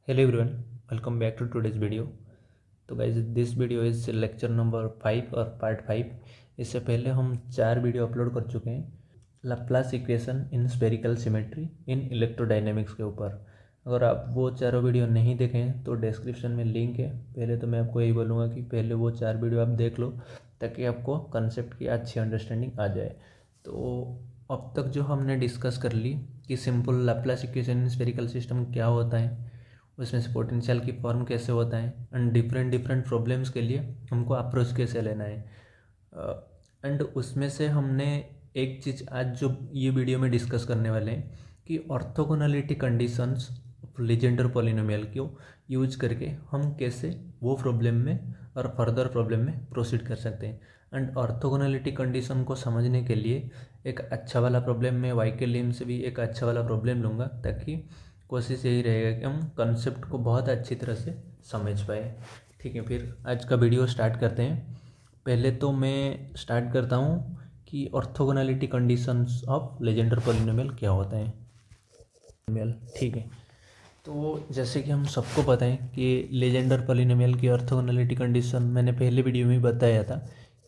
Hello everyone, welcome back to today's video. तो guys this video is lecture number 5 और part 5। इससे पहले हम 4 वीडियो अपलोड कर चुके हैं Laplace equation in spherical symmetry in electrodynamics के ऊपर। अगर आप वो चारों वीडियो नहीं देखें तो डिस्क्रिप्शन में लिंक है। पहले तो मैं आपको यही बोलूँगा कि पहले वो 4 वीडियो आप देख लो ताकि आपको कंसेप्ट की अच्छी अंडरस्टैंडिंग आ जाए। तो अब तक जो हमने डिस्कस कर ली कि simple Laplace equation in spherical system क्या होता है, उसमें से पोटेंशियल की फॉर्म कैसे होता है एंड डिफरेंट डिफरेंट प्रॉब्लम्स के लिए हमको अप्रोच कैसे लेना है। एंड उसमें से हमने एक चीज़ आज जो ये वीडियो में डिस्कस करने वाले हैं कि orthogonality conditions of Legender polynomial को यूज करके हम कैसे वो प्रॉब्लम में और फर्दर प्रॉब्लम में प्रोसीड कर सकते हैं। एंड ऑर्थोगोनलिटी कंडीशन को समझने के लिए एक अच्छा वाला प्रॉब्लम में वाई के लिम से भी एक अच्छा वाला प्रॉब्लम लूँगा ताकि कोशिश यही रहेगा कि हम कंसेप्ट को बहुत अच्छी तरह से समझ पाए। ठीक है, फिर आज का वीडियो स्टार्ट करते हैं। पहले तो मैं स्टार्ट करता हूँ कि orthogonality conditions of Legender polynomial क्या होता है। ठीक है, तो जैसे कि हम सबको पता है कि लेजेंडर पॉलिनोमियल की ऑर्थोगोनलिटी कंडीशन मैंने पहले वीडियो में बताया था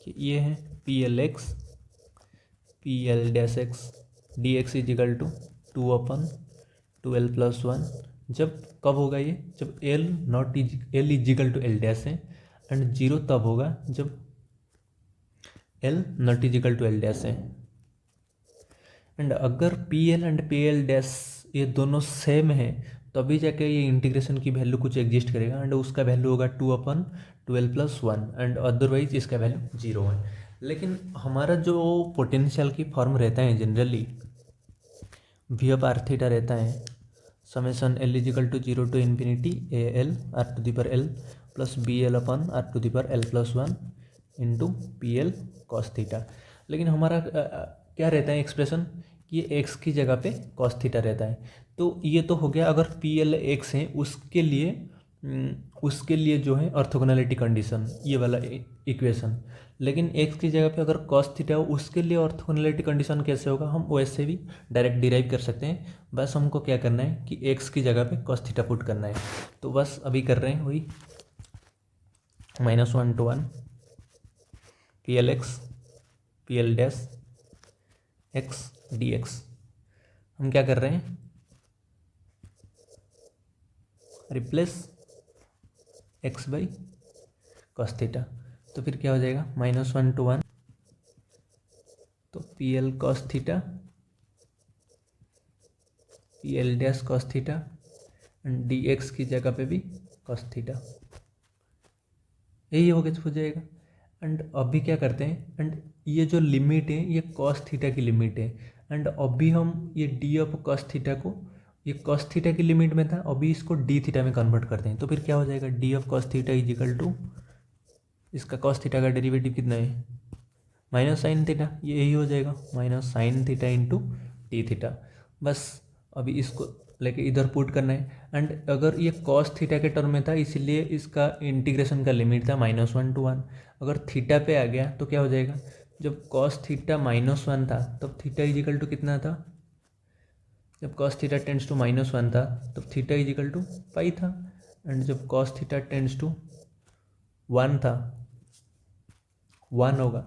कि ये है P L X P L dash X D X is equal to 2/2l+1। जब कब होगा ये, जब L not L is equal to L dash है। एंड जीरो तब होगा जब L not is equal to L dash है। एंड अगर P L and P L dash ये दोनों सेम है तभी जाके ये इंटीग्रेशन की वैल्यू कुछ एग्जिस्ट करेगा एंड उसका वैल्यू होगा 2/2l+1 एंड अदरवाइज इसका वैल्यू 0 है। लेकिन हमारा जो पोटेंशियल की फॉर्म रहता है generally V of R theta रहता है summation L is equal to 0 to infinity A L R to the power L plus B L upon R to the power l+1 into P L cos theta. लेकिन हमारा क्या रहता है expression कि ये x की जगह पे कॉस थीटा रहता है। तो ये तो हो गया अगर पी एल एक्स है उसके लिए जो है ऑर्थोगोनलिटी कंडीशन ये वाला इक्वेशन। लेकिन एक्स की जगह पे अगर कॉस थीटा हो उसके लिए ऑर्थोगोनलिटी कंडीशन कैसे होगा हम वैसे भी डायरेक्ट डिराइव कर सकते हैं। बस हमको क्या करना है कि एक्स की जगह पे कॉस थीटा पुट करना है। तो बस अभी कर रहे हैं वही -1 to 1 P L X P L dash X D x. हम क्या कर रहे हैं replace x by cos theta. तो फिर क्या हो जाएगा -1 to 1 तो P L cos theta P L dash cos theta and D x की जगह पे भी कॉस थीटा यही हो जाएगा। एंड अभी क्या करते हैं एंड ये जो लिमिट है ये कॉस थीटा की लिमिट है। एंड अभी हम ये डी ऑफ कॉस थीटा को ये कॉस थीटा की लिमिट में था अभी इसको डी थीटा में कन्वर्ट करते हैं। तो फिर क्या हो जाएगा D of cos theta is equal to इसका कॉस थीटा का डेरिवेटिव कितना है माइनस साइन थीटा, ये यही हो जाएगा minus sine theta into D theta. बस अभी इसको लेके इधर पुट करना है। एंड अगर ये कॉस थीटा के टर्म में था इसीलिए इसका इंटीग्रेशन का लिमिट था -1 to 1। अगर थीटा पे आ गया तो क्या हो जाएगा जब कॉस थीटा -1 था तब थीटा इजिकल टू कितना था, जब कॉस थीटा टेंड्स टू -1 था तब थीटा इजिकल टू पाई था। एंड जब कॉस थीटा टेंड्स टू 1 था 1 होगा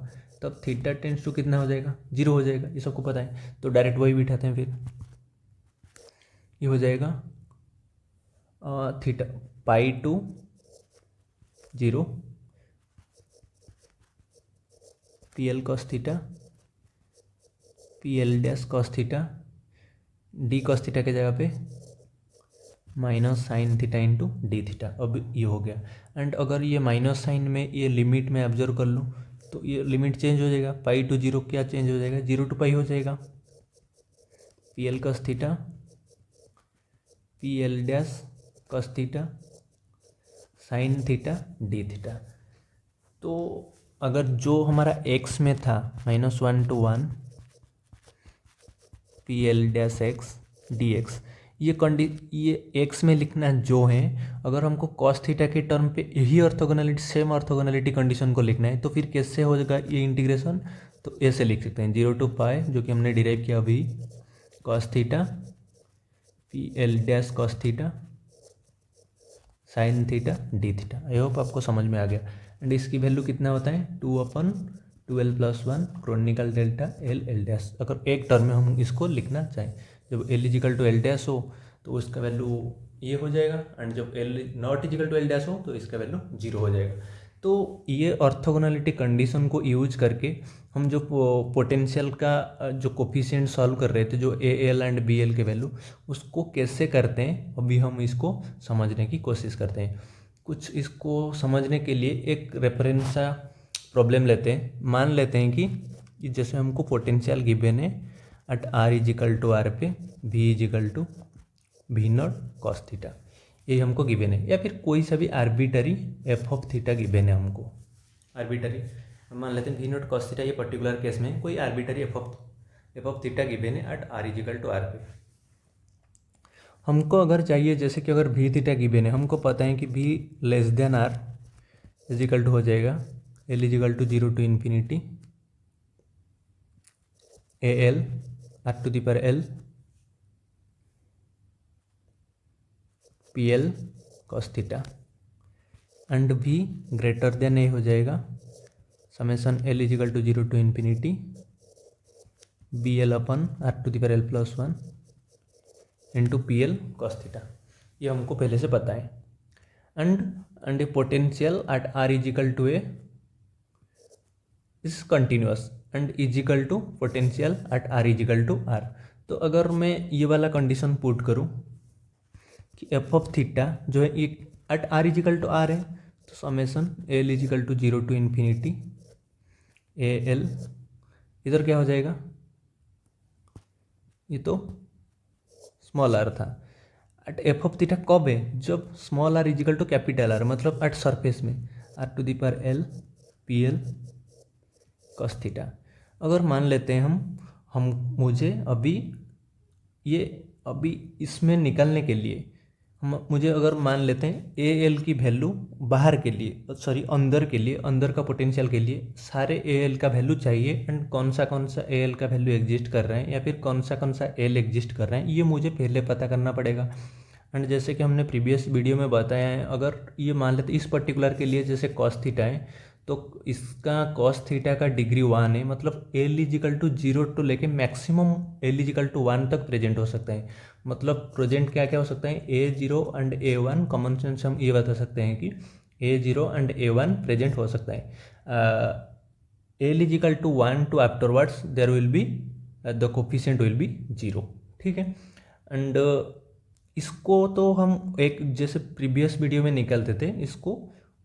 तब थीटा टेंड्स टू कितना हो जाएगा 0 हो जाएगा। ये सबको पता है तो डायरेक्ट वही बिठाते हैं। फिर ये हो जाएगा theta pi to 0 P L cos theta P L dash cos theta D cos theta के जगह पे minus sine theta into D theta. अब ये हो गया। एंड अगर ये माइनस साइन में ये लिमिट में ऑब्जर्व कर लूँ तो ये लिमिट चेंज हो जाएगा पाई टू 0 क्या चेंज हो जाएगा 0 to पाई हो जाएगा P L cos theta P L dash cos theta sine theta D theta. तो अगर जो हमारा एक्स में था -1 to 1 P L dash X D x ये एक्स में लिखना जो है अगर हमको कॉस थीटा के टर्म पे यही ऑर्थोगोनलिटी सेम ऑर्थोगोनलिटी कंडीशन को लिखना है तो फिर कैसे हो जाएगा ये इंटीग्रेशन। तो ऐसे लिख सकते हैं 0 to पाई जो कि हमने डिराइव किया अभी cos theta P L dash cos theta sine theta D theta. I hope आपको समझ में आ गया। एंड इसकी वैल्यू कितना होता है 2/12 क्रोनिकल डेल्टा एल डैश। अगर एक टर्म में हम इसको लिखना चाहें, जब L is equal to L dash हो तो उसका वैल्यू ये हो जाएगा, एंड जब L not is equal to L dash हो तो इसका वैल्यू 0 हो जाएगा। तो ये ऑर्थोगोनैलिटी कंडीशन को यूज करके हम जो पोटेंशियल का जो कोफिशिएंट सॉल्व कर रहे थे, जो A L and B L के वैल्यू, उसको कैसे करते हैं अभी हम इसको समझने की कोशिश करते हैं। कुछ इसको समझने के लिए एक रेफरेंस सा प्रॉब्लम लेते हैं। मान लेते हैं कि जैसे हमको पोटेंशियल गिवन है at R equal to R पे V equal to V naught cos theta, ये हमको गिवन है। या फिर कोई सा भी arbitrary F of theta given है हमको, आर्बिटरी मान लेते हैं वी नॉट कॉस थीटा, ये पर्टिकुलर केस में कोई arbitrary F of theta given है at R equal to R पे। हमको अगर चाहिए जैसे कि अगर वी थीटा गिवन है, हमको पता है कि V less than R equal to हो जाएगा L is equal to 0 to infinity A L R to the power L P L cos theta, and V greater than A हो जाएगा summation L is equal to 0 to infinity B L upon R to the power L plus 1 into P L cos theta. ये हमको पहले से पता है। And A potential at R equal to A is continuous and equal to potential at R equal to R. तो अगर मैं ये वाला कंडीशन पुट करूँ कि एफ ऑफ थीटा जो है एक at R equal to R है, तो summation L is equal to 0 to infinity A L, इधर क्या हो जाएगा, ये तो स्मॉल आर था। एट एफ ऑफ थीटा कब है, जब small R equal to capital R, मतलब एट सरफेस में R to the power L P L cos theta. अगर मान लेते हैं हम मुझे अभी इसमें निकलने के लिए मुझे अगर मान लेते हैं ए एल की वैल्यू बाहर के लिए, सॉरी अंदर के लिए, अंदर का पोटेंशियल के लिए सारे ए एल का वैल्यू चाहिए, एंड कौन सा ए एल का वैल्यू एग्जिस्ट कर रहे हैं या फिर कौन सा एल एग्जिस्ट कर रहे हैं, ये मुझे पहले पता करना पड़ेगा। एंड जैसे कि हमने प्रीवियस वीडियो में बताया है, अगर ये मान लेते इस पर्टिकुलर के लिए जैसे कॉस थीटा है, तो इसका कॉस थीटा का डिग्री 1 है, मतलब एल इजिकल टू 0 टू लेके मैक्सिमम एल इजिकल टू 1 तक प्रेजेंट हो सकता है। मतलब प्रेजेंट क्या क्या हो सकता है, A0 and A1, common sense हम ये बता सकते हैं कि A0 एंड A1 प्रेजेंट हो सकता है। L is equal to 1 to afterwards there will be the coefficient will be 0, ठीक है। एंड इसको तो हम एक जैसे प्रीवियस वीडियो में निकलते थे, इसको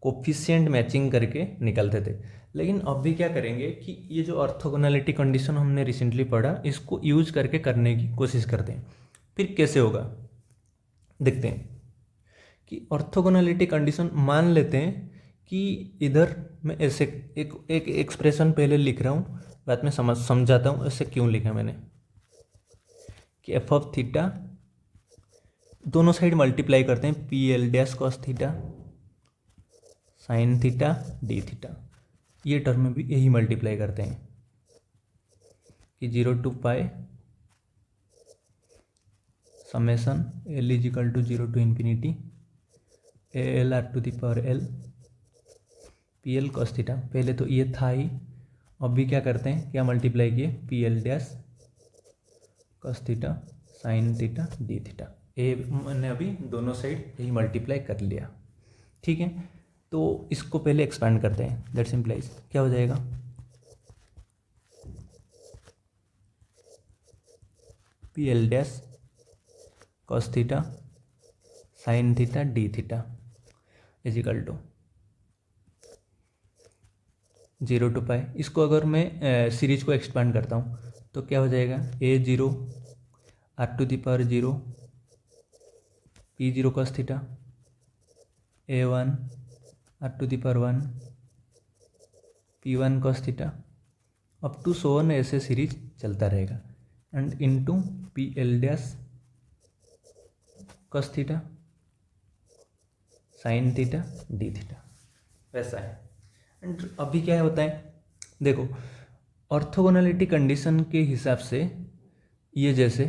कोफिशिएंट मैचिंग करके निकलते थे। लेकिन अभी क्या करेंगे कि ये जो ऑर्थोगोनैलिटी कंडीशन हमने रिसेंटली पढ़ा, इसको यूज करके करने की कोशिश करते हैं। फिर कैसे होगा देखते हैं कि ऑर्थोगोनैलिटी कंडीशन मान लेते हैं कि इधर मैं ऐसे एक एक्सप्रेशन पहले लिख रहा हूँ, बाद में समझाता हूँ ऐसे क्यों लिखा मैंने, कि एफ ऑफ थीटा दोनों साइड मल्टीप्लाई करते हैं P L dash cos theta sine theta D theta, ये टर्म में भी यही मल्टीप्लाई करते हैं कि 0 to pi summation L is equal to 0 to infinity A L R to the power L P L cos theta. पहले तो ये था ही, अभी क्या करते हैं, क्या मल्टीप्लाई किए, P L dash cos theta sine theta D theta. ये मैंने अभी दोनों साइड यही मल्टीप्लाई कर लिया, ठीक है। तो इसको पहले एक्सपेंड करते हैं, दैट सिंप्लाइज क्या हो जाएगा, P L dash cos theta sine theta D theta equal to 0 to pi. इसको अगर मैं सीरीज को एक्सपेंड करता हूँ तो क्या हो जाएगा, A0 R to the power 0 P0 cos theta A1 R to the power 1 P1 cos theta up to so on, ऐसे सीरीज चलता रहेगा। And into P L dash cos theta sine theta D theta, वैसा है। And अभी क्या होता है, देखो ऑर्थोगोनैलिटी कंडीशन के हिसाब से ये जैसे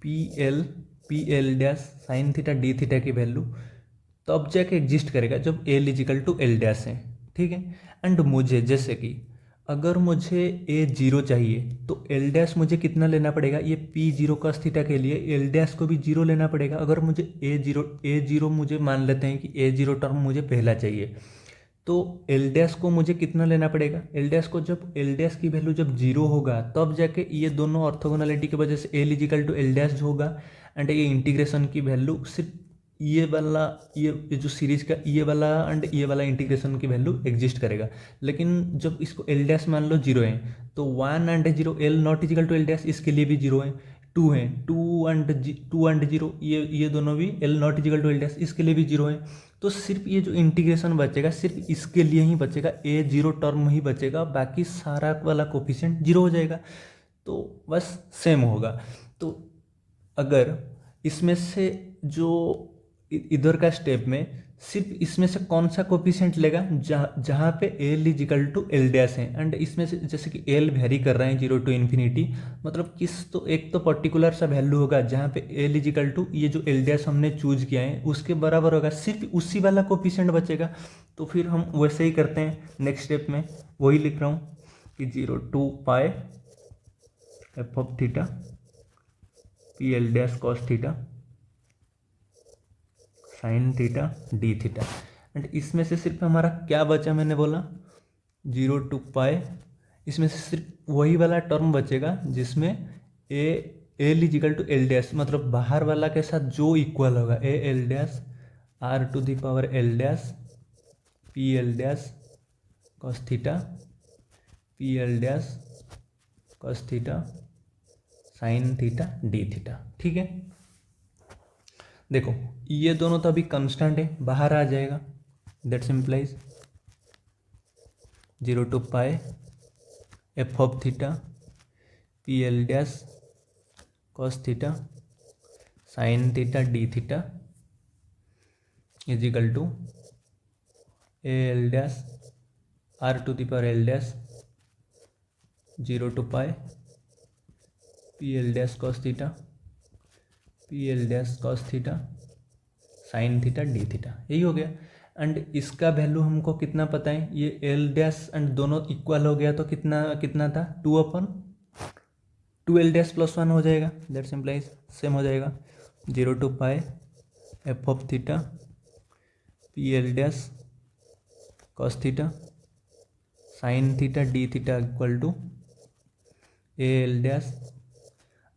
P L dash sine theta D theta की वैल्यू तब जाके एग्जिस्ट करेगा जब L is equal to L dash है, ठीक है। एंड मुझे जैसे कि अगर मुझे ए जीरो चाहिए तो एल डैश मुझे कितना लेना पड़ेगा, ये पी जीरो कॉस थीटा के लिए एल डैश को भी जीरो लेना पड़ेगा। अगर मुझे ए जीरो मुझे मान लेते हैं कि ए जीरो टर्म मुझे पहला चाहिए, तो एल डैश को मुझे कितना लेना पड़ेगा, एल डैश को जब एल डैश की वैल्यू जब जीरो होगा तब जाके ये दोनों ऑर्थोगोनैलिटी की वजह से L is equal to L dash होगा। एंड ये इंटीग्रेशन की वैल्यू सिर्फ ये वाला ये जो सीरीज का ये वाला एंड ये वाला इंटीग्रेशन की वैल्यू एग्जिस्ट करेगा। लेकिन जब इसको एल डैश मान लो जीरो है तो one and zero L not is equal to L dash इसके लिए भी जीरो है, टू है टू एंड जीरो ये दोनों भी L not is equal to L dash इसके लिए भी जीरो है। तो सिर्फ ये जो इंटीग्रेशन बचेगा सिर्फ इसके लिए ही बचेगा, ए जीरो टर्म ही बचेगा, बाकी सारा वाला कोफिशिएंट जीरो हो जाएगा। तो बस सेम होगा। तो अगर इसमें से जो इधर का स्टेप में सिर्फ इसमें से कौन सा कोफिशिएंट लेगा जहाँ पे L is equal to L dash है, एंड इसमें से जैसे कि एल वेरी कर रहे हैं जीरो टू इन्फिनिटी, मतलब तो एक तो पर्टिकुलर सा वैल्यू होगा जहाँ पे एल इजिकल टू ये जो एल डैश हमने चूज किया है उसके बराबर होगा, सिर्फ उसी वाला कोफिशिएंट बचेगा। तो फिर हम वैसे ही करते हैं नेक्स्ट स्टेप में, वही लिख रहा हूँ कि zero to pi F of theta P L dash cos theta sine theta D theta. And इसमें से सिर्फ हमारा क्या बचा, मैंने बोला जीरो टू पाई, इसमें से सिर्फ वही वाला टर्म बचेगा जिसमें A L is equal to L dash, मतलब बाहर वाला के साथ जो इक्वल होगा A L dash R to the power L dash P L dash cos theta P L dash cos theta sine theta D theta, ठीक है। देखो ये दोनों तो अभी कांस्टेंट है, बाहर आ जाएगा, that simplifies zero to pi F of theta P L dash cos theta sine theta D theta is equal to A L dash R to the power L dash zero to pi P L dash cos theta P L dash cos theta sine theta D theta, यही हो गया। And इसका value हमको कितना पता है, ये L dash and दोनों इक्वल हो गया तो कितना था, two upon two L dash plus one हो जाएगा, दैट सिंप्लाइज सेम हो जाएगा zero to pi F of theta P L dash cos theta sine theta D theta equal to A L dash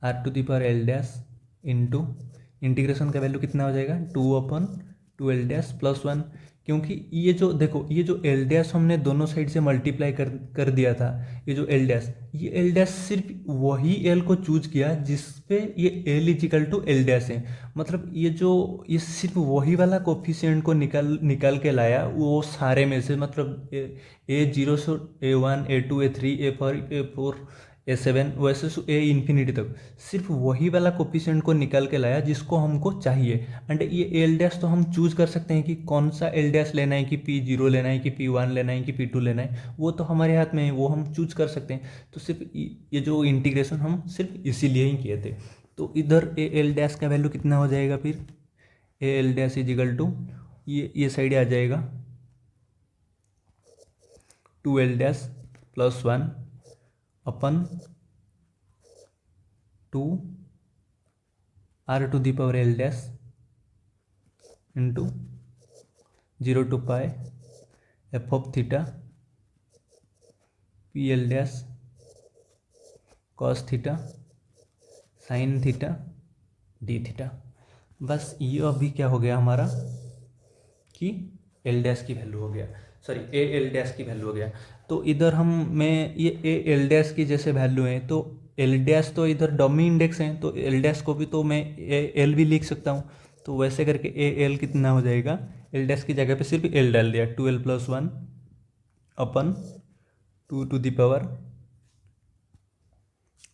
R to the power L dash into integration का value कितना हो जाएगा, two upon two L dash plus one, क्योंकि ये जो देखो ये जो एल डैश हमने दोनों साइड से मल्टीप्लाई कर दिया था, ये जो एल डैश सिर्फ वही एल को चूज किया जिस पे ये L is equal to L dash है, मतलब ये सिर्फ वही वाला कोफिशिएंट को निकाल के लाया वो सारे में से, मतलब ए जीरो से A one A two A three A four A seven वैसे ए इन्फिनिटी तक सिर्फ वही वाला कोफिशिएंट को निकाल के लाया जिसको हमको चाहिए। एंड ये एल डैश तो हम चूज कर सकते हैं कि कौन सा एल डैश लेना है, कि पी जीरो लेना है, कि पी वन लेना है, कि पी टू लेना है, वो तो हमारे हाथ में है, वो हम चूज कर सकते हैं। तो सिर्फ ये जो इंटीग्रेशन हम सिर्फ इसीलिए ही किए थे। तो इधर ए एल डैश का वैल्यू कितना हो जाएगा, फिर A L dash is equal to ये साइड आ जाएगा two L dash plus one upon two R to the power L dash into zero to pi F of theta P L dash cos theta sine theta D theta. बस ये अभी क्या हो गया हमारा कि एल डैश की value हो गया, सॉरी ए एल डैश की वैल्यू हो गया। तो इधर मैं ये ए एल डैश की जैसे वैल्यू है तो एल डैश तो इधर डमी इंडेक्स है, तो एल डैश को भी तो मैं एल भी लिख सकता हूँ। तो वैसे करके ए एल कितना हो जाएगा, एल डैश की जगह पे सिर्फ एल डाल दिया, two L plus one upon two to the power,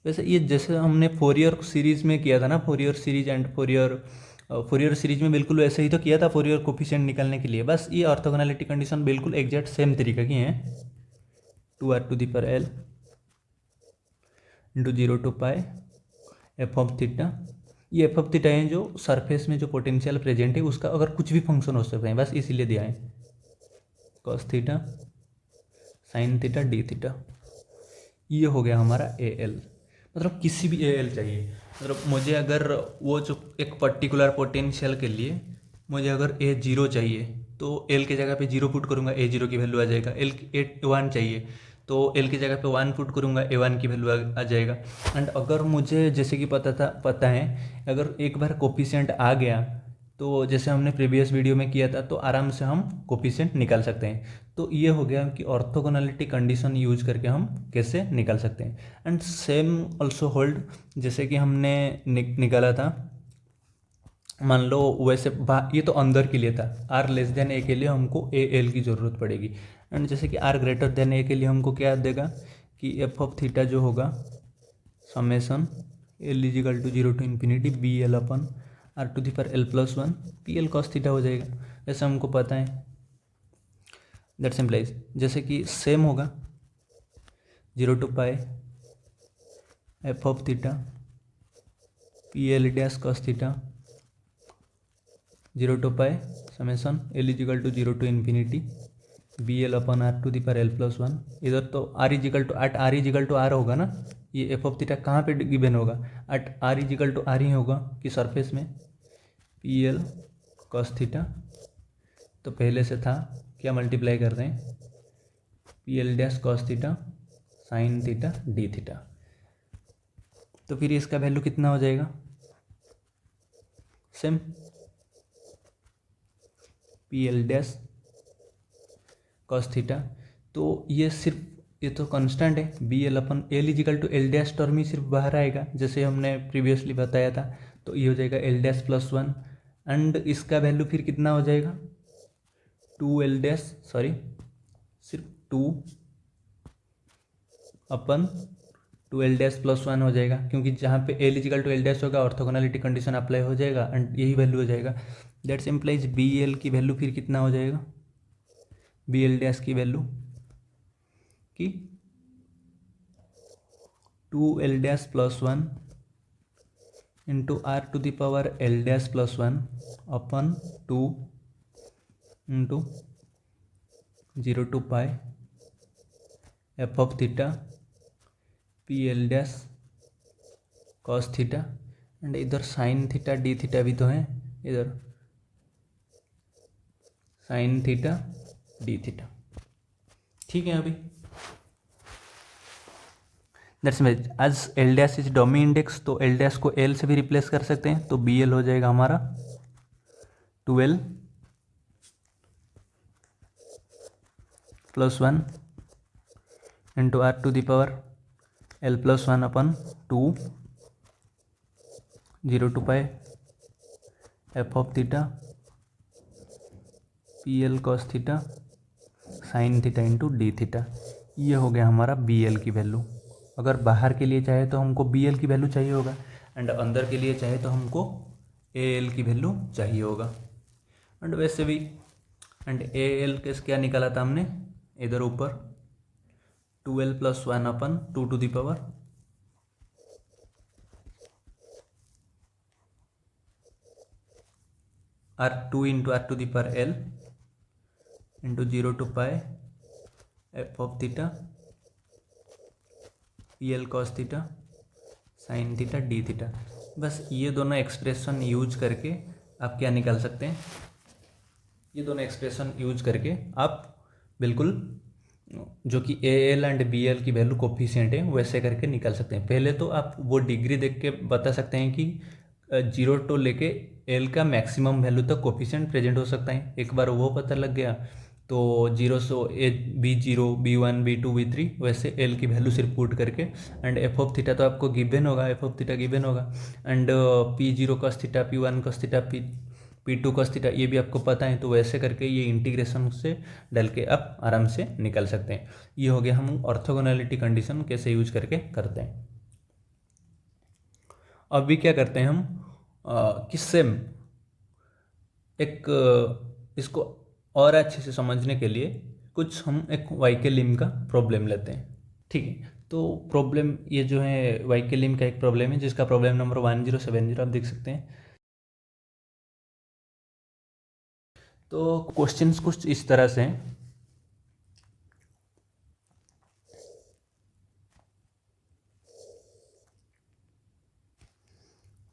वैसे ये जैसे हमने फोरियर सीरीज में किया था ना, Fourier series and Fourier series में बिल्कुल वैसे ही तो किया था फोरियर कोफिशिएंट निकालने के लिए। बस ये ऑर्थोगोनैलिटी कंडीशन बिल्कुल एग्जैक्ट सेम तरीके की हैं, two R to the power L into zero to pi F of theta ये एफ ऑफ थीटा है जो सरफेस में जो पोटेंशियल प्रेजेंट है उसका अगर कुछ भी फंक्शन हो सकता है, बस इसीलिए दिया है cos theta sine theta D theta. ये हो गया हमारा ए एल, मतलब किसी भी ए एल चाहिए, मतलब मुझे अगर वो जो एक पर्टिकुलर पोटेंशियल के लिए मुझे अगर ए जीरो चाहिए तो एल के जगह पे जीरो पुट करूँगा, ए जीरो की वैल्यू आ जाएगा। एल ए वन चाहिए तो एल की जगह पे वन पुट करूँगा, ए वन की वैल्यू आ जाएगा। एंड अगर मुझे जैसे कि पता है अगर एक बार कोफिशिएंट आ गया तो जैसे हमने प्रीवियस वीडियो में किया था तो आराम से हम कोफिशिएंट निकाल सकते हैं। तो ये हो गया कि ऑर्थोगोनैलिटी कंडीशन यूज करके हम कैसे निकाल सकते हैं। एंड सेम ऑल्सो होल्ड, जैसे कि हमने निकाला था, मान लो वैसे ये तो अंदर के लिए था, आर लेस देन ए के लिए हमको ए एल की ज़रूरत पड़ेगी। एंड जैसे कि आर ग्रेटर देन ए के लिए हमको क्या देगा कि एफ ऑफ थीटा जो होगा summation L is equal to zero to infinity B L upon R to the power L plus one P L cos theta हो जाएगा, जैसे हमको पता है। दैट सिंप्लाइज जैसे कि सेम होगा zero to pi F of theta P L dash cos theta zero to pi summation L is equal to zero to infinity B L upon R to the power L plus one. इधर तो R equal to R equal to R होगा ना, ये F of theta कहाँ पे given होगा, at R equal to R ही होगा कि सरफेस में पी एल कॉस थीटा। तो पहले से था क्या मल्टीप्लाई कर रहे हैं P L dash cos theta sine theta D theta. तो फिर इसका वैल्यू कितना हो जाएगा same P L dash cos theta. तो ये सिर्फ ये तो कांस्टेंट है B L upon L is equal to L dash term ही सिर्फ बाहर आएगा जैसे हमने प्रीवियसली बताया था। तो ये हो जाएगा L dash plus one and इसका वैल्यू फिर कितना हो जाएगा टू एल डैश सॉरी सिर्फ two upon two L dash plus one हो जाएगा, क्योंकि जहाँ पे L is equal to L dash होगा ऑर्थोगोनैलिटी कंडीशन अप्लाई हो जाएगा एंड यही वैल्यू हो जाएगा। दैट्स इम्प्लाइज बी एल की वैल्यू फिर कितना हो जाएगा बी एल डैश की वैल्यू कि two L dash plus one into R to the power L dash plus one upon two into zero to pi F of theta P L dash cos theta and इधर sine theta D theta भी तो है, इधर sine theta D theta. ठीक है, अभी that's mean as L dash is dummy index तो L dash को एल से भी रिप्लेस कर सकते हैं, तो बी एल हो जाएगा हमारा 12 plus one into R to the power L plus one upon two zero to pi F of theta P L cos theta sine theta into D theta. ये हो गया हमारा बी एल की value. अगर बाहर के लिए चाहे तो हमको बी एल की वैल्यू चाहिए होगा एंड अंदर के लिए चाहे तो हमको ए एल की वैल्यू चाहिए होगा। एंड वैसे भी एंड ए एल केस क्या निकाला था हमने इधर ऊपर 12 plus one upon two to the power R two into R to the power L into zero to pi F of theta P L cos theta sine theta D theta. बस ये दोनों expression use करके आप क्या निकाल सकते हैं, ये दोनों एक्सप्रेशन यूज करके आप बिल्कुल जो कि A L and B L की वैल्यू कोफिशिएंट है वैसे करके निकाल सकते हैं। पहले तो आप वो डिग्री देख के बता सकते हैं कि जीरो टू लेके एल का मैक्सिमम वैल्यू तक कोफिशिएंट प्रेजेंट हो सकता है। एक बार वो पता लग गया तो जीरो से A B zero B one B two B three वैसे एल की वैल्यू सिर्फ पुट करके एंड एफ ऑफ थीटा तो आपको गिवन होगा, एफ ऑफ थीटा गिवन होगा and P zero cos theta P one cos theta P two cos theta ये भी आपको पता है। तो वैसे करके ये इंटीग्रेशन से डाल के आप आराम से निकाल सकते हैं। ये हो गया हम ऑर्थोगोनैलिटी कंडीशन कैसे यूज करके करते हैं। अब भी क्या करते हैं हम किससे एक इसको और अच्छे से समझने के लिए कुछ हम एक वाई के लिम का प्रॉब्लम लेते हैं। ठीक है, तो प्रॉब्लम ये जो है वाइकेलिम का एक प्रॉब्लम है जिसका प्रॉब्लम नंबर 1070 आप देख सकते हैं। तो क्वेश्चंस कुछ इस तरह से हैं।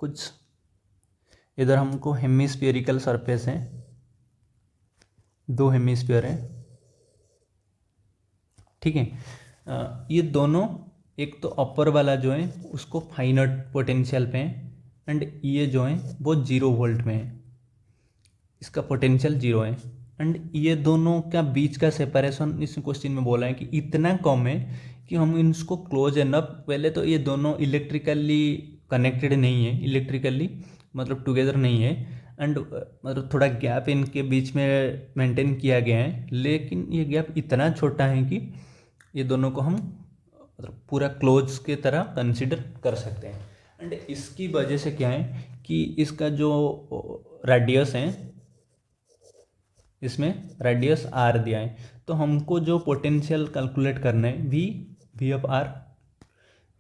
कुछ इधर हमको हेमिस्फेरिकल सरफेस है, 2 हेमिस्फीयर हैं, ठीक है। ये दोनों, एक तो अपर वाला जो है उसको फाइनट पोटेंशियल पे है एंड ये जो है वो 0 वोल्ट में है, इसका पोटेंशियल 0 है। एंड ये दोनों का बीच का सेपरेशन इस क्वेश्चन में बोला है कि इतना कम है कि हम इसको क्लोज एनफ, पहले तो ये दोनों इलेक्ट्रिकली कनेक्टेड नहीं है, इलेक्ट्रिकली मतलब टुगेदर नहीं है, एंड मतलब थोड़ा गैप इनके बीच में मेंटेन किया गया है, लेकिन ये गैप इतना छोटा है कि ये दोनों को हम मतलब पूरा क्लोज के तरह कंसिडर कर सकते हैं। एंड इसकी वजह से क्या है कि इसका जो रेडियस है, इसमें रेडियस आर दिया है, तो हमको जो पोटेंशियल कैलकुलेट करना है वी ऑफ आर,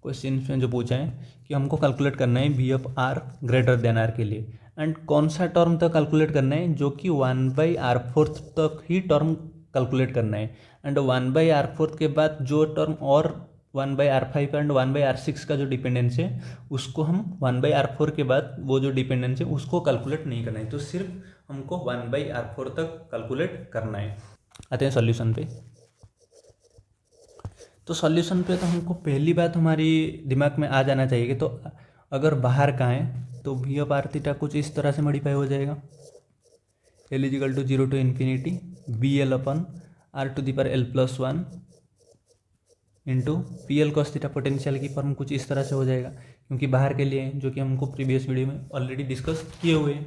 क्वेश्चन में जो पूछा है कि हमको कैलकुलेट करना है V of R greater than R के लिए। एंड कौन सा टर्म तक कैलकुलेट करना है, जो कि 1/r4 तक ही टर्म कैलकुलेट करना है। एंड 1/r4 के बाद जो टर्म और 1/r5 एंड 1/r6 का जो डिपेंडेंस है उसको हम 1/r4 के बाद वो जो डिपेंडेंस है उसको कैलकुलेट नहीं करना है, तो सिर्फ हमको 1/r4 तक कैलकुलेट करना है। आते हैं सॉल्यूशन पे। तो सॉल्यूशन पे तो हमको पहली बात हमारी दिमाग में आ जाना चाहिए कि तो अगर बाहर का है तो वी ऑफ आर थीटा कुछ इस तरह से मॉडिफाई हो जाएगा, L is equal to 0 to infinity B L upon R to the power L plus 1 into P L cos theta, potential की फॉर्म कुछ इस तरह से हो जाएगा क्योंकि बाहर के लिए, जो कि हमको प्रीवियस वीडियो में ऑलरेडी डिस्कस किए हुए हैं।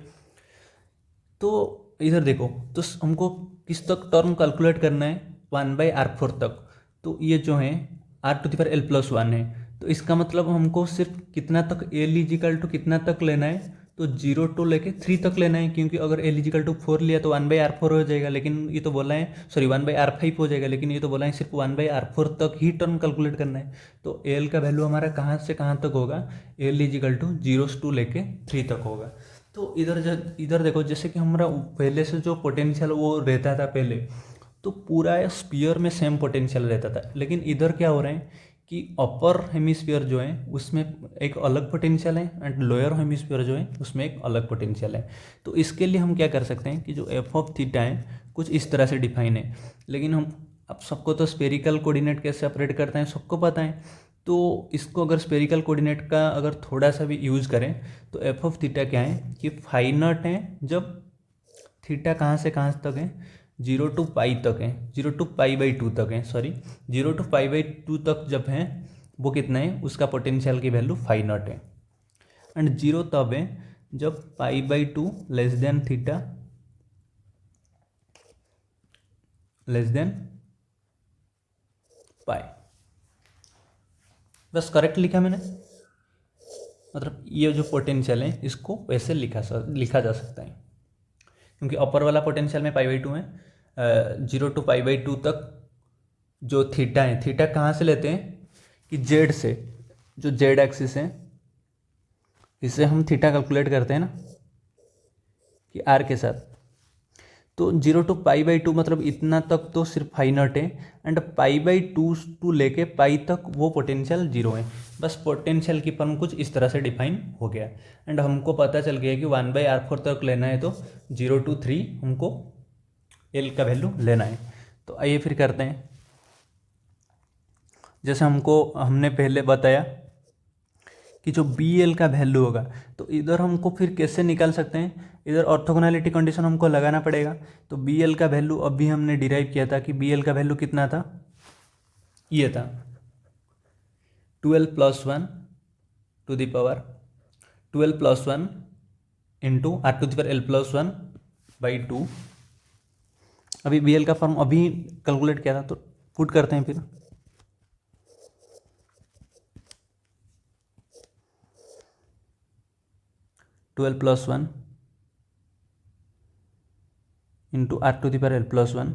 तो इधर देखो, तो हमको किस तक टर्म कैलकुलेट करना है, 1/r4 तक। तो ये जो है R to the power L plus 1 है, तो इसका मतलब हमको सिर्फ कितना तक एल इजिकल टू कितना तक लेना है, तो 0 to लेके 3 तक लेना है, क्योंकि अगर एल इजिकल टू 4 लिया तो 1/r4 हो जाएगा, लेकिन ये तो बोला है सॉरी 1/r5 हो जाएगा, लेकिन ये तो बोला है सिर्फ 1/r4 तक ही टर्म कैलकुलेट करना है। तो एल का वैल्यू हमारा कहाँ से कहाँ तक होगा, एल इजिकल टू 0 to लेके 3 तक होगा। तो इधर देखो, जैसे कि हमारा पहले से जो पोटेंशियल वो रहता था पहले, तो पूरा स्पीयर में सेम पोटेंशियल रहता था, लेकिन इधर क्या हो रहा है कि अपर हेमिस्फीयर जो है उसमें एक अलग पोटेंशियल है एंड लोअर हेमिस्फीयर जो है उसमें एक अलग पोटेंशियल है। तो इसके लिए हम क्या कर सकते हैं कि जो एफ ऑफ थीटा है कुछ इस तरह से डिफाइन है, लेकिन हम अब सबको तो स्पेरिकल कोऑर्डिनेट कैसे ऑपरेट करते हैं सबको पता है। तो इसको अगर स्पेरिकल कोऑर्डिनेट का अगर थोड़ा सा भी यूज़ करें तो एफ ऑफ थीटा क्या है कि फाइनट है जब थीटा कहाँ से कहाँ तक है, 0 to पाई तक है, 0 to पाई/2 तक है, सॉरी 0 to पाई/2 तक जब है वो कितना है, उसका पोटेंशियल की वैल्यू फाइनट है। एंड 0 तब है जब पाई/2 less than theta less than pi. बस करेक्ट लिखा मैंने, मतलब ये जो पोटेंशियल है इसको वैसे लिखा जा सकता है, क्योंकि अपर वाला पोटेंशियल में पाई/2 है, 0 to पाई/2 तक जो थीटा है, थीटा कहाँ से लेते हैं कि जेड से, जो जेड एक्सिस है इससे हम थीटा कैलकुलेट करते हैं ना कि आर के साथ। तो 0 to पाई/2 मतलब इतना तक तो सिर्फ फाइनट है, एंड पाई/2 टू लेके पाई तक वो पोटेंशियल 0 है। बस पोटेंशियल की फॉर्म कुछ इस तरह से डिफाइन हो गया, एंड हमको पता चल गया कि 1/r4 तक लेना है तो 0 to 3 हमको एल का वैल्यू लेना है। तो आइए फिर करते हैं, जैसे हमने पहले बताया कि जो बी एल का वैल्यू होगा, तो इधर हमको फिर कैसे निकाल सकते हैं, इधर ऑर्थोगोनैलिटी कंडीशन हमको लगाना पड़ेगा। तो बी एल का वैल्यू अभी हमने डिराइव किया था कि बी एल का वैल्यू कितना था, ये था 12 + 1 to the power 12 + 1 into R to the power L plus 1/2। अभी बी एल का फॉर्म अभी कैलकुलेट किया था, तो पुट करते हैं फिर। 12 + 1 into R to the power L plus 1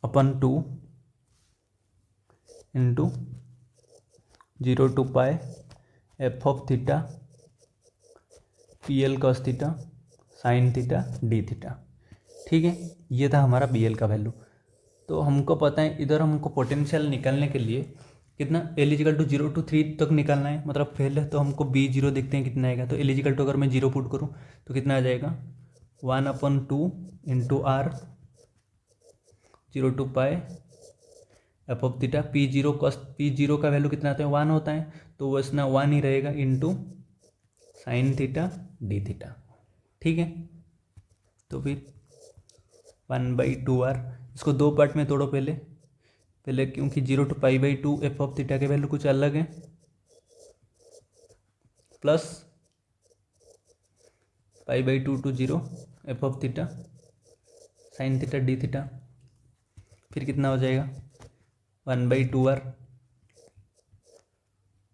upon 2 into 0 to pi F of theta P L cos theta sine theta D theta. ठीक है, ये था हमारा बी एल का वैल्यू। तो हमको पता है इधर हमको पोटेंशियल निकालने के लिए कितना एल इजिकल टू 0 to 3 तक निकालना है। मतलब पहले तो हमको बी जीरो देखते हैं कितना आएगा। तो एल इजिकल टू अगर मैं 0 पुट करूँ तो कितना आ जाएगा 1/2 into R 0 to pi F of theta P zero cos P zero का वैल्यू कितना आता है 1 होता है, तो वो इसना 1 ही रहेगा into sine theta D theta. ठीक है, तो फिर 1/2 आर, इसको दो पार्ट में तोड़ो पहले क्योंकि 0 to π/2 एफ ऑफ थीटा के वैल्यू कुछ अलग है, plus π/2 to 0 F of theta sine theta D theta. फिर कितना हो जाएगा 1/2 आर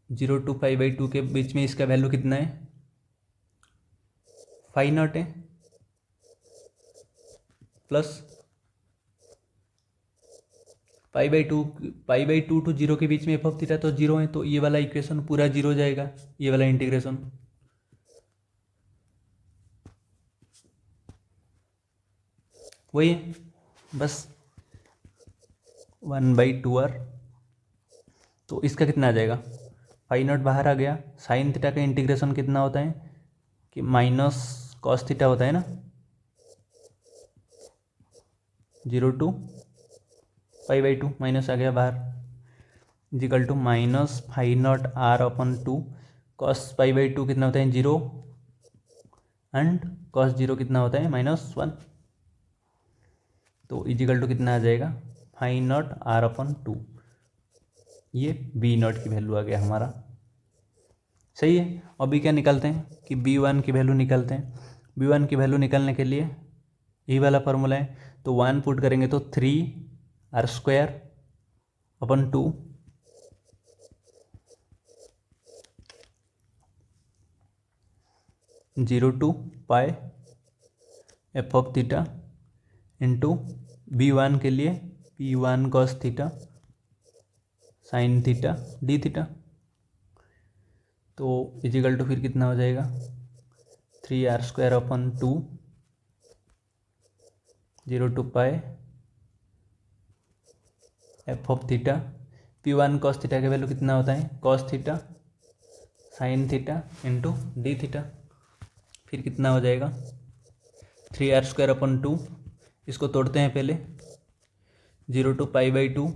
0 to π/2 के बीच में इसका वैल्यू कितना है 5/0 है, प्लस π/2 to 0 के बीच में एफ ऑफ थीटा तो 0 है, तो ये वाला इक्वेशन पूरा 0 जाएगा, ये वाला इंटीग्रेशन। वही है बस 1/2 आर। तो इसका कितना आ जाएगा 5/0 बाहर आ गया। साइन थीटा का इंटीग्रेशन कितना होता है कि माइनस कॉस थीटा होता है ना, 0 to π/2 माइनस आ गया बाहर, is equal to minus 5/0 r/2 cos π/2 कितना होता है 0 एंड कॉस 0 कितना होता है -1, तो इजिकल टू कितना आ जाएगा 5/0 r/2। ये b0 की वैल्यू आ गया हमारा। सही है। अभी क्या निकालते हैं कि b1 की वैल्यू निकालते हैं। b1 की वैल्यू निकालने के लिए यही वाला फार्मूला है, तो 1 पुट करेंगे तो 3r²/2 0 to pi F of theta into b1 के लिए p1 cos theta sine theta D theta. तो इजिकल टू फिर कितना हो जाएगा 3r²/2 0 to pi F of theta p1 cos theta का वैल्यू कितना होता है cos theta sine theta into D theta. फिर कितना हो जाएगा 3r²/2, इसको तोड़ते हैं पहले 0 to π/2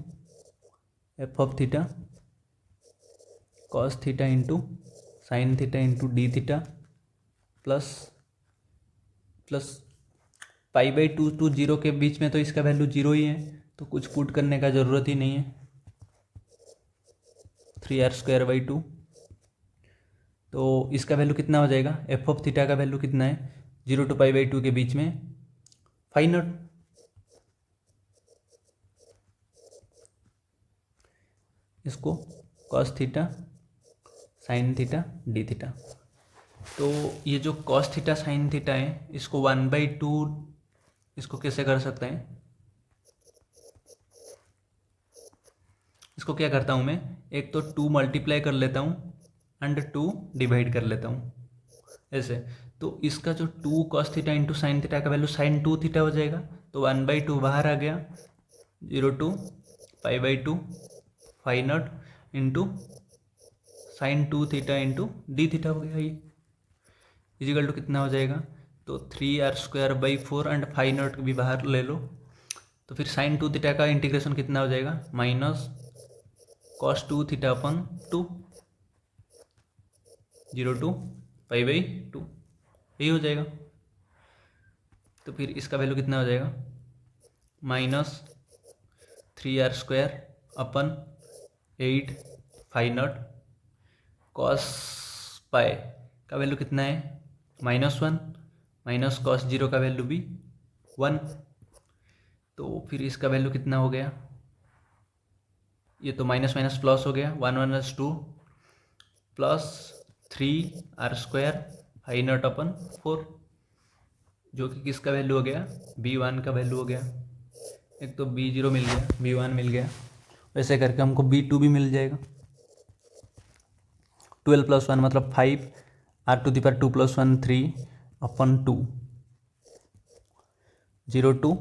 F of theta cos theta into sine theta into D theta plus π/2 to 0 के बीच में तो इसका वैल्यू 0 ही है, तो कुछ पुट करने का ज़रूरत ही नहीं है। 3r²/2, तो इसका वैल्यू कितना हो जाएगा एफ ऑफ थीटा का वैल्यू कितना है 0 to π/2 के बीच में 5/0, इसको cos theta sine theta D theta. तो ये जो कॉस थीटा साइन थीटा है इसको 1/2 इसको कैसे कर सकते हैं, इसको क्या करता हूँ मैं, एक तो 2 मल्टीप्लाई कर लेता हूँ एंड 2 डिवाइड कर लेता हूँ ऐसे। तो इसका जो 2 cos theta into sine theta का वैल्यू साइन 2 थीटा हो जाएगा, तो 1/2 बाहर आ गया 0 to π/2 5/0 into sine 2 theta into D theta हो गया। ये इजिकल टू कितना हो जाएगा, तो 3r²/4 एंड 5/0 भी बाहर ले लो, तो फिर साइन 2 थीटा का इंटीग्रेशन कितना हो जाएगा माइनस कॉस 2 थीटा/2 0 to π/2, यही हो जाएगा। तो फिर इसका वैल्यू कितना हो जाएगा -3r²/8 5/0 कॉस पाई का वैल्यू कितना है -1 माइनस कॉस 0 का वैल्यू भी 1, तो फिर इसका वैल्यू कितना हो गया, ये तो माइनस माइनस प्लस हो गया 1 - 2 प्लस 3r²/4 जो कि किसका वैल्यू हो गया b1 का वैल्यू हो गया। एक तो B0 मिल गया, B1 मिल गया, वैसे करके हमको B2 भी मिल जाएगा। 12 + 1 मतलब 5, r⁴ 2 + 1 3/2, 0 to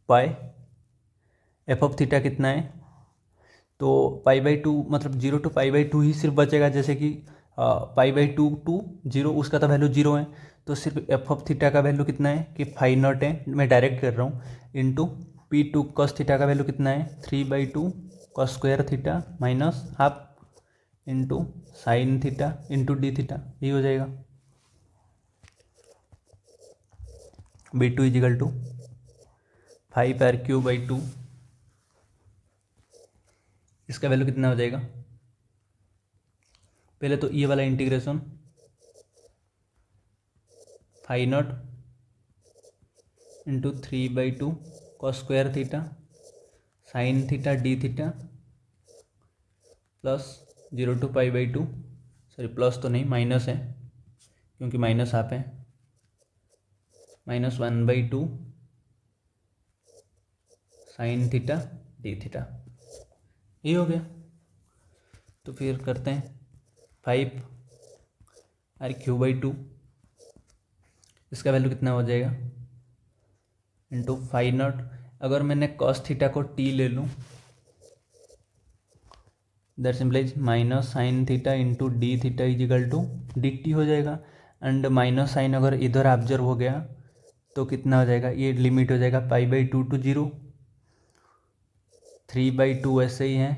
pi. F of theta कितना है, तो π/2 मतलब 0 to π/2 ही सिर्फ बचेगा, जैसे कि π/2 to 0 उसका तो वैल्यू 0 है, तो सिर्फ एफ ऑफ थीटा का वैल्यू कितना है कि φ0 है, मैं डायरेक्ट कर रहा हूँ, इंटू P2 cos थीटा का वैल्यू कितना है 3/2 cos² theta minus half into sine theta into D theta, यही हो जाएगा। B2 = 5r³/2, इसका वैल्यू कितना हो जाएगा, पहले तो ये वाला integration φ0 into 3/2 cos² theta sine theta D theta plus 0 to π/2, sorry plus तो नहीं माइनस है क्योंकि माइनस हाफ है, -1/2 साइन थीटा डी थीटा, ये हो गया। तो फिर करते हैं 5r³/2, इसका वैल्यू कितना हो जाएगा इंटू φ0, अगर मैंने cos थीटा को t ले लूँ, that सिम्प्लाइज minus sine theta into D theta = dt हो जाएगा, एंड माइनस साइन अगर इधर ऑब्जर्व हो गया तो कितना हो जाएगा, ये लिमिट हो जाएगा π/2 to 0, 3/2 ऐसे ही है,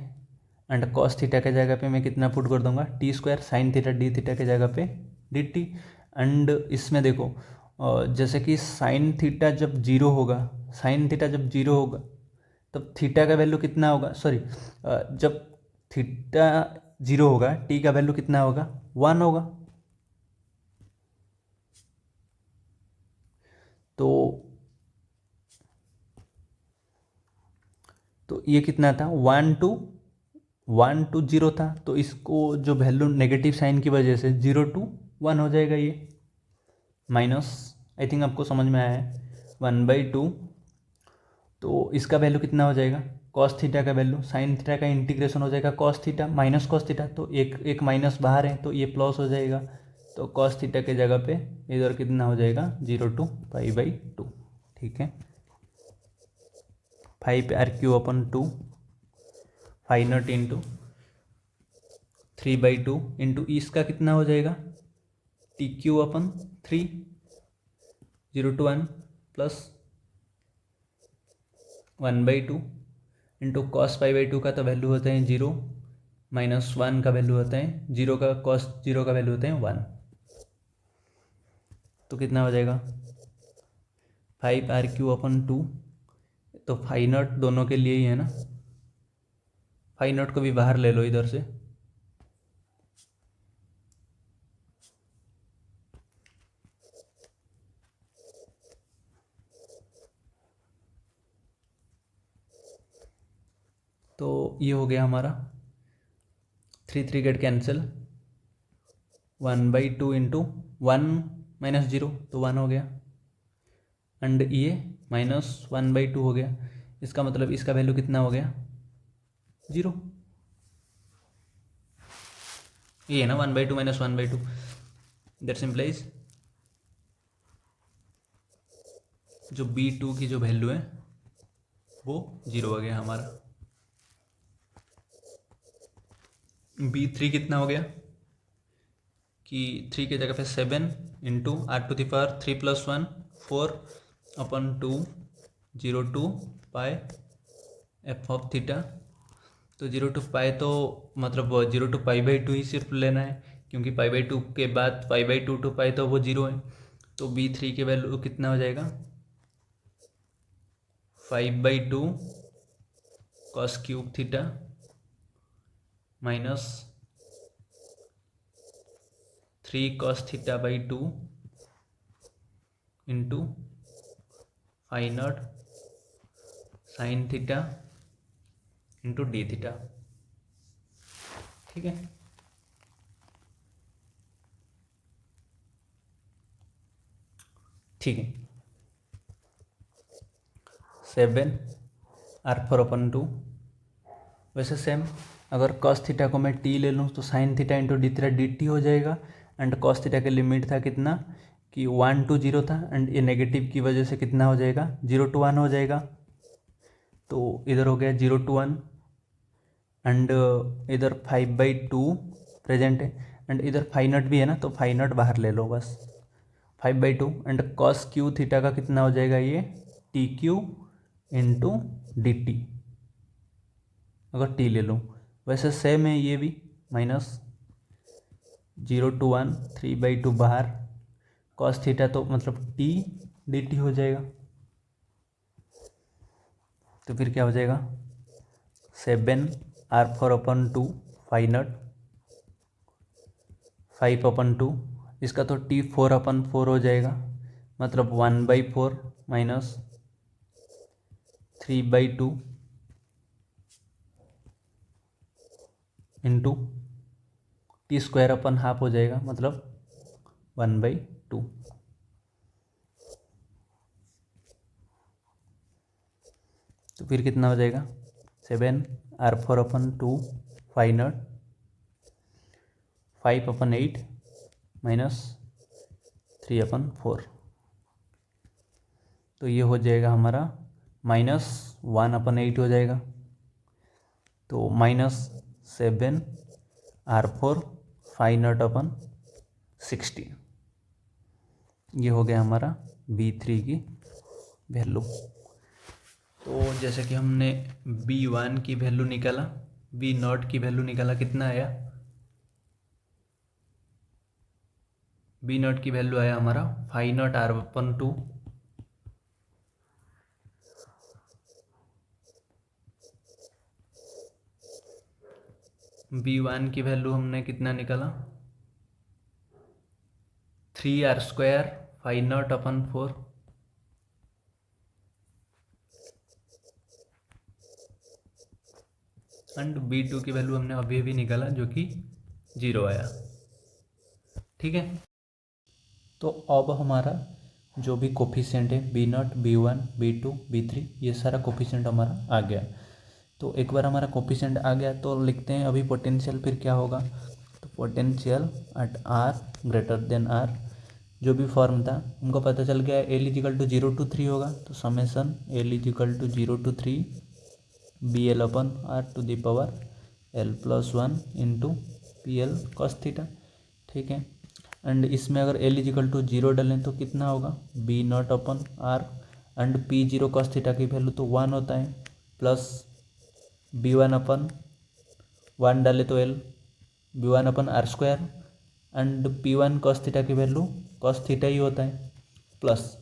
एंड cos थीटा के जगह पे मैं कितना पुट कर दूंगा t² sign theta D theta के जगह पे dt, एंड इसमें देखो जैसे कि साइन थीटा जब 0 होगा, साइन थीटा जब 0 होगा तब थीटा का वैल्यू कितना होगा, सॉरी जब थीटा 0 होगा टी का वैल्यू कितना होगा 1 होगा, तो ये कितना था 1 to 0 था, तो इसको जो वैल्यू नेगेटिव साइन की वजह से 0 to 1 हो जाएगा, ये माइनस, आई थिंक आपको समझ में आया है, 1/2, तो इसका वैल्यू कितना हो जाएगा cos थीटा का वैल्यू, साइन थीटा का इंटीग्रेशन हो जाएगा cos theta minus cos theta, तो एक माइनस बाहर है तो ये प्लस हो जाएगा, तो cos थीटा के जगह पे इधर कितना हो जाएगा 0 to π/2, ठीक है। 5r³/2 φ0 इंटू 3/2 इंटू इसका कितना हो जाएगा TQ/3, 0 to 1 plus 1/2 into cos π/2 का तो वैल्यू होता है 0, -1 का वैल्यू होता है 0 का, cos 0 का वैल्यू होता है 1, तो कितना हो जाएगा 5r³/2, तो φ0 दोनों के लिए ही है ना, φ0 को भी बाहर ले लो इधर से, तो ये हो गया हमारा 3 गेट कैंसिल, 1/2 इंटू 1 - 0 तो 1 हो गया, एंड ये -1/2 हो गया, इसका मतलब इसका वैल्यू कितना हो गया 0, ये है ना 1/2 - 1/2, दैट सिम्प्लाइज जो B2 की जो वैल्यू है वो 0 हो गया हमारा। B3 कितना हो गया कि 3 की जगह पे 7 into r⁴ 3 + 1 4/2 0 to pi F of theta, तो 0 to पाई तो मतलब 0 to π/2 ही सिर्फ लेना है, क्योंकि π/2 के बाद π/2 to पाई तो वो 0 है, तो B3 के वैल्यू कितना हो जाएगा 5/2 cos³ theta minus 3 cos θ/2 into φ0 sine theta into D theta, ठीक है। ठीक है 7 r4/2। वैसे सेम अगर cos थीटा को मैं t ले लूँ तो sin theta into D theta D T हो जाएगा। एंड cos थीटा का लिमिट था कितना कि 1 to 0 था, एंड ये नेगेटिव की वजह से कितना हो जाएगा 0 to 1 हो जाएगा। तो इधर हो गया 0 to 1, एंड इधर 5/2 प्रेजेंट है, एंड इधर 5 भी है ना, तो 5 बाहर ले लो बस 5/2। एंड cos क्यू थीटा का कितना हो जाएगा ये T Q into D T, अगर टी ले लूँ। वैसे सेम है ये भी, माइनस 0 to 1 3/2 बाहर, cos थीटा तो मतलब टी डी टी हो जाएगा। तो फिर क्या हो जाएगा 7r4/2 5/2, इसका तो t 4/4 हो जाएगा, मतलब 1/4 माइनस 3/2 इंटू t² हो जाएगा, मतलब 1/2। तो फिर कितना हो जाएगा 7r4/2 5/8 माइनस 3/4। तो ये हो जाएगा हमारा -1/8 हो जाएगा। तो -7r4 5/16, ये हो गया हमारा b3 की वैल्यू। तो जैसे कि हमने b1 की वैल्यू निकाला, b0 की वैल्यू निकाला, कितना आया b0 की वैल्यू आया हमारा 5/2। b1 की वैल्यू हमने कितना निकाला 3r² 5/4, एंड b2 की वैल्यू हमने अभी भी निकाला जो कि 0 आया। ठीक है, तो अब हमारा जो भी कोफिशिएंट है b0 b1 b2 b3, ये सारा कोफिशिएंट हमारा आ गया। तो एक बार हमारा कोफिशिएंट आ गया तो लिखते हैं अभी पोटेंशियल फिर क्या होगा। तो potential at r greater than r, जो भी फॉर्म था हमको पता चल गया, L = 0 to 3 होगा। तो summation L = 0 to 3 BL/r⁴ L+1 into PL cos theta. ठीक है, एंड इसमें अगर L = 0 डालें तो कितना होगा B0/r, and P0 cos theta की वैल्यू तो 1 होता है, प्लस B1/1 डाले तो L B1/r², and P1 cos theta की वैल्यू cos थीटा ही होता है, प्लस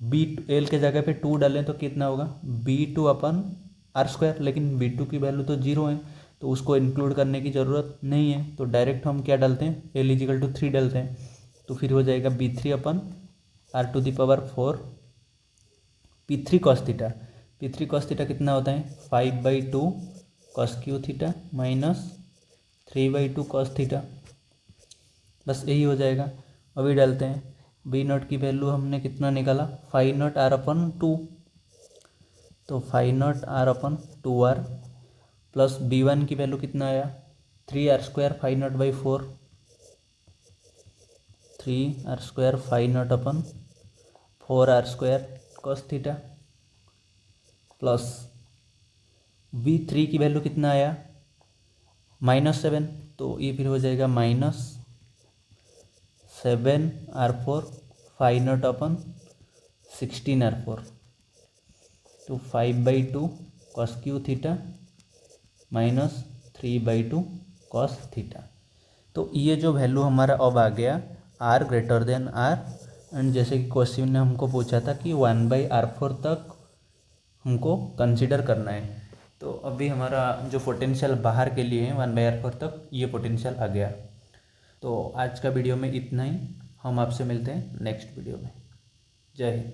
L के जगह पे 2 डालें तो कितना होगा B2/r², लेकिन B2 की वैल्यू तो 0 है, तो उसको इंक्लूड करने की ज़रूरत नहीं है। तो डायरेक्ट हम क्या डालते हैं L = 3 डालते हैं। तो फिर हो जाएगा B3/r⁴ P3 cos थीटा कितना होता है 5/2 cos Q theta minus 3/2 cos theta, बस यही हो जाएगा। अभी डालते हैं B0 की वैल्यू हमने कितना निकाला 5/2, तो 5/2r प्लस B1 की वैल्यू कितना आया 3r² 5/4 3r² 5/4r² cos theta, plus B3 की वैल्यू कितना आया -7, तो ये फिर हो जाएगा -7r4 5/16r4, तो 5/2 cos Q theta minus 3/2 cos theta. तो ये जो वैल्यू हमारा अब आ गया r greater than r, and जैसे कि क्वेश्चन ने हमको पूछा था कि 1/r4 तक हमको कंसिडर करना है। तो अभी हमारा जो पोटेंशियल बाहर के लिए है 1/r4 तक, ये पोटेंशियल आ गया। तो आज का वीडियो में इतना ही, हम आपसे मिलते हैं नेक्स्ट वीडियो में। जय हिंद।